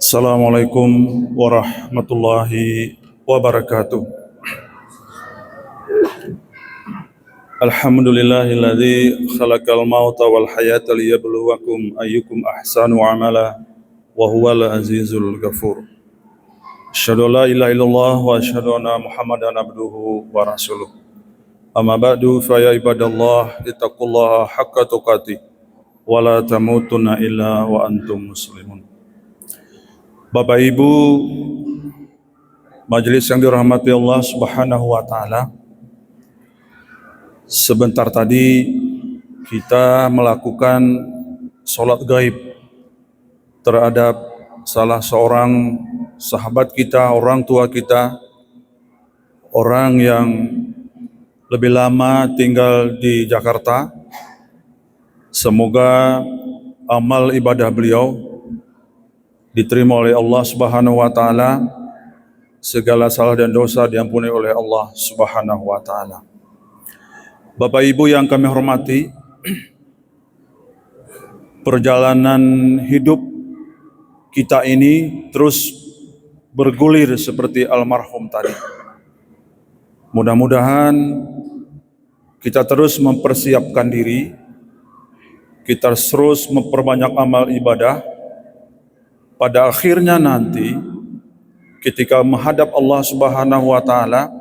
Assalamualaikum warahmatullahi wabarakatuh. Alhamdulillahilladzi khalaqal mauta wal hayata liyabluwakum ayyukum ahsanu amala wa huwal azizul ghafur. Asyhadu an la ilaha illallah wa asyhadu anna Muhammadan abduhu wa rasuluh. Amma ba'du fa ya ibadallah ittaqullaha haqqa tuqatih wa la tamutunna illa wa antum muslimun. Bapak Ibu, majelis yang dirahmati Allah Subhanahu wa taala. Sebentar tadi kita melakukan sholat gaib terhadap salah seorang sahabat kita, orang tua kita, orang yang lebih lama tinggal di Jakarta. Semoga amal ibadah beliau diterima oleh Allah Subhanahu wa taala, segala salah dan dosa diampuni oleh Allah Subhanahu wa taala. Bapak Ibu yang kami hormati, perjalanan hidup kita ini terus bergulir seperti almarhum tadi. Mudah-mudahan kita terus mempersiapkan diri, kita terus memperbanyak amal ibadah. Pada akhirnya nanti ketika menghadap Allah Subhanahu wa taala,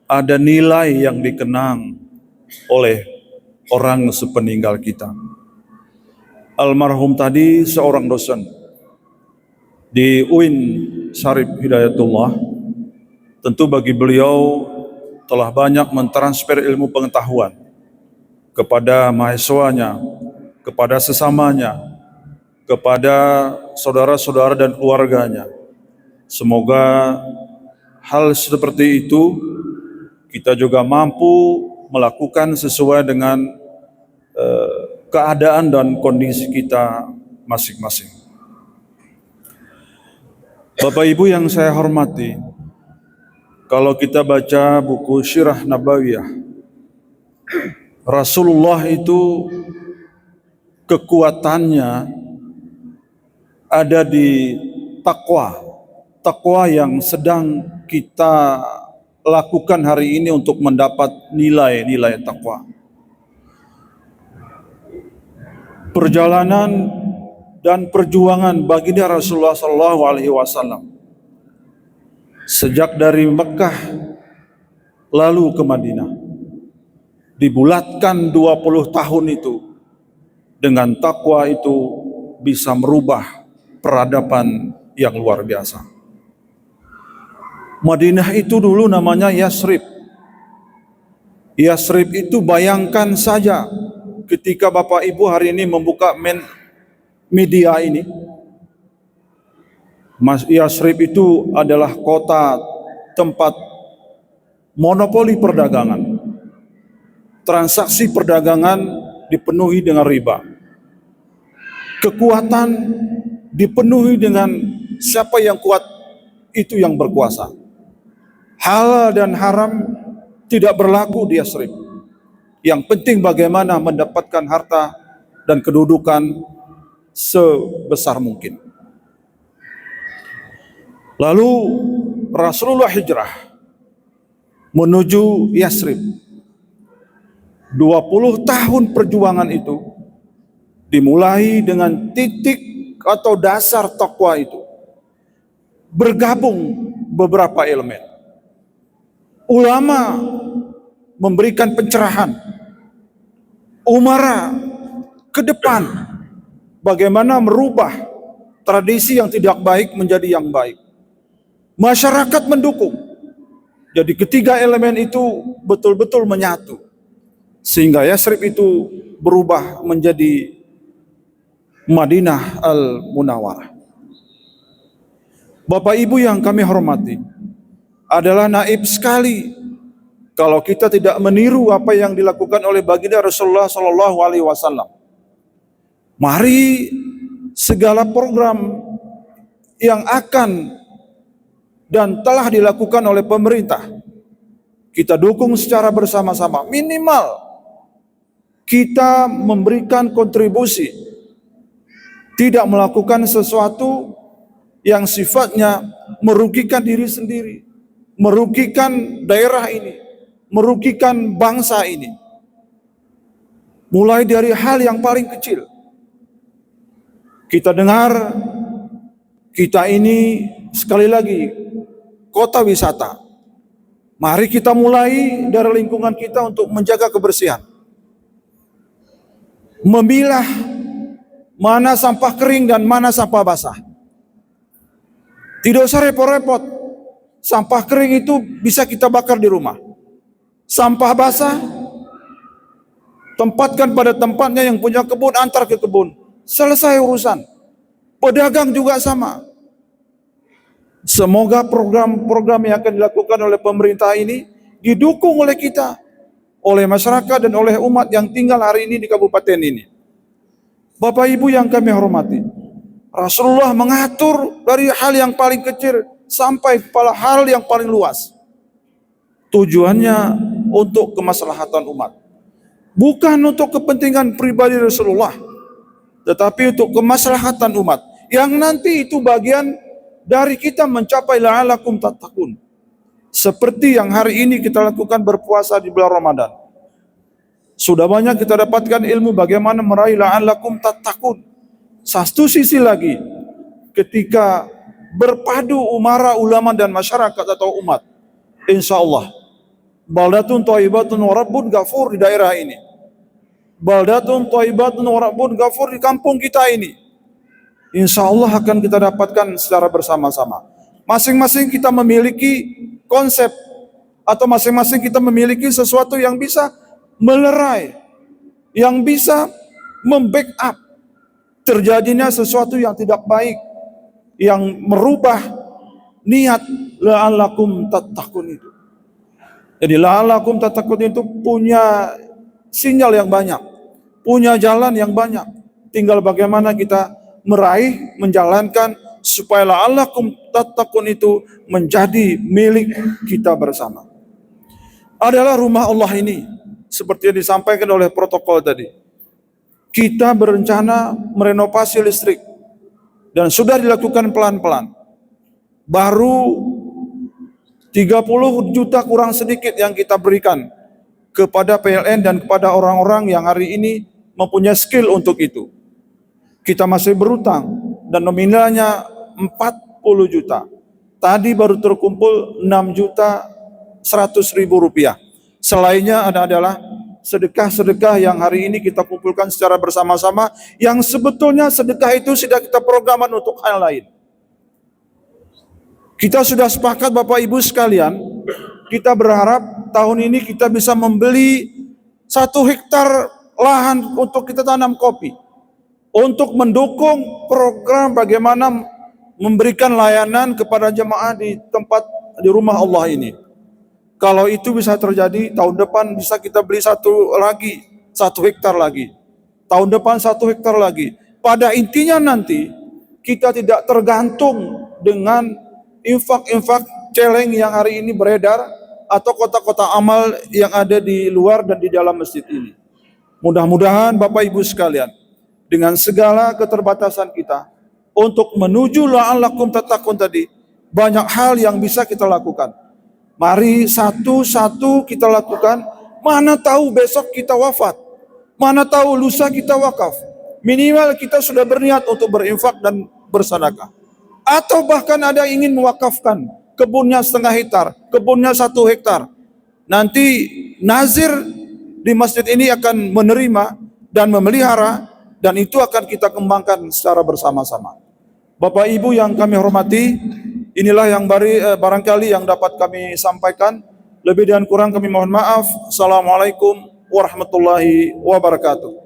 ada nilai yang dikenang oleh orang sepeninggal kita. Almarhum tadi seorang dosen di UIN Syarif Hidayatullah. Tentu bagi beliau telah banyak mentransfer ilmu pengetahuan kepada mahasiswanya, kepada sesamanya, kepada saudara-saudara dan keluarganya. Semoga hal seperti itu kita juga mampu melakukan sesuai dengan keadaan dan kondisi kita masing-masing. Bapak Ibu yang saya hormati, kalau kita baca buku Sirah Nabawiyah, Rasulullah itu kekuatannya ada di takwa yang sedang kita lakukan hari ini untuk mendapat nilai-nilai takwa. Perjalanan dan perjuangan baginda Rasulullah SAW sejak dari Mekah lalu ke Madinah, dibulatkan 20 tahun itu dengan takwa itu bisa merubah peradaban yang luar biasa. Madinah itu dulu namanya Yasrib. Yasrib itu bayangkan saja ketika Bapak Ibu hari ini membuka media ini. Yasrib itu adalah kota tempat monopoli perdagangan. Transaksi perdagangan dipenuhi dengan riba. Kekuatan dipenuhi dengan siapa yang kuat itu yang berkuasa. Halal dan haram tidak berlaku di Yasrib. Yang penting bagaimana mendapatkan harta dan kedudukan sebesar mungkin. Lalu Rasulullah hijrah menuju Yasrib. 20 tahun perjuangan itu dimulai dengan titik atau dasar takwa itu. Bergabung beberapa elemen. Ulama memberikan pencerahan. Umara ke depan bagaimana merubah tradisi yang tidak baik menjadi yang baik. Masyarakat mendukung. Jadi ketiga elemen itu betul-betul menyatu. Sehingga Yasrib itu berubah menjadi Madinah Al-Munawwarah. Bapak Ibu yang kami hormati, adalah naib sekali kalau kita tidak meniru apa yang dilakukan oleh baginda Rasulullah SAW. Mari segala program yang akan dan telah dilakukan oleh pemerintah kita dukung secara bersama-sama. Minimal kita memberikan kontribusi, tidak melakukan sesuatu yang sifatnya merugikan diri sendiri, merugikan daerah ini, merugikan bangsa ini. Mulai dari hal yang paling kecil. Kita dengar, kita ini sekali lagi kota wisata. Mari kita mulai dari lingkungan kita untuk menjaga kebersihan. Memilah mana sampah kering dan mana sampah basah. Tidak usah repot-repot. Sampah kering itu bisa kita bakar di rumah. Sampah basah tempatkan pada tempatnya, yang punya kebun antar ke kebun. Selesai urusan. Pedagang juga sama. Semoga program-program yang akan dilakukan oleh pemerintah ini didukung oleh kita, oleh masyarakat dan oleh umat yang tinggal hari ini di kabupaten ini. Bapak Ibu yang kami hormati, Rasulullah mengatur dari hal yang paling kecil sampai pada hal yang paling luas. Tujuannya untuk kemaslahatan umat. Bukan untuk kepentingan pribadi Rasulullah, tetapi untuk kemaslahatan umat. Yang nanti itu bagian dari kita mencapai la'alakum tattaqun. Seperti yang hari ini kita lakukan berpuasa di bulan Ramadan. Sudah banyak kita dapatkan ilmu bagaimana meraih la'alakum tattaqun. Satu sisi lagi, ketika berpadu umara ulama dan masyarakat atau umat, insya Allah baldatun thayyibatun wa rabbun ghafur di daerah ini. Baldatun thayyibatun wa rabbun ghafur di kampung kita ini. Insya Allah akan kita dapatkan secara bersama-sama. Masing-masing kita memiliki konsep, atau masing-masing kita memiliki sesuatu yang bisa melerai, yang bisa membackup terjadinya sesuatu yang tidak baik, yang merubah niat la'allakum tattaqun itu. Jadi la'allakum tattaqun itu punya sinyal yang banyak, punya jalan yang banyak. Tinggal bagaimana kita meraih, menjalankan supaya la'allakum tattaqun itu menjadi milik kita bersama. Adalah rumah Allah ini, seperti yang disampaikan oleh protokol tadi. Kita berencana merenovasi listrik dan sudah dilakukan pelan-pelan. Baru 30 juta kurang sedikit yang kita berikan kepada PLN dan kepada orang-orang yang hari ini mempunyai skill untuk itu. Kita masih berutang dan nominalnya 40 juta. Tadi baru terkumpul 6.100.000 rupiah. Selainnya adalah sedekah-sedekah yang hari ini kita kumpulkan secara bersama-sama, yang sebetulnya sedekah itu sudah kita programkan untuk hal lain. Kita sudah sepakat Bapak Ibu sekalian, kita berharap tahun ini kita bisa membeli 1 hektar lahan untuk kita tanam kopi. Untuk mendukung program bagaimana memberikan layanan kepada jemaah di tempat di rumah Allah ini. Kalau itu bisa terjadi, tahun depan bisa kita beli 1 hektar lagi. Tahun depan 1 hektar lagi. Pada intinya nanti kita tidak tergantung dengan infak-infak celeng yang hari ini beredar atau kota-kota amal yang ada di luar dan di dalam masjid ini. Mudah-mudahan Bapak Ibu sekalian, dengan segala keterbatasan kita untuk menuju la'allakum tattaqun tadi, banyak hal yang bisa kita lakukan. Mari satu-satu kita lakukan. Mana tahu besok kita wafat, mana tahu lusa kita wakaf. Minimal kita sudah berniat untuk berinfak dan bersedekah. Atau bahkan ada yang ingin mewakafkan kebunnya 1/2 hektar, kebunnya 1 hektar. Nanti nazir di masjid ini akan menerima dan memelihara, dan itu akan kita kembangkan secara bersama-sama. Bapak Ibu yang kami hormati, inilah yang barangkali yang dapat kami sampaikan. Lebih dan kurang kami mohon maaf. Assalamualaikum warahmatullahi wabarakatuh.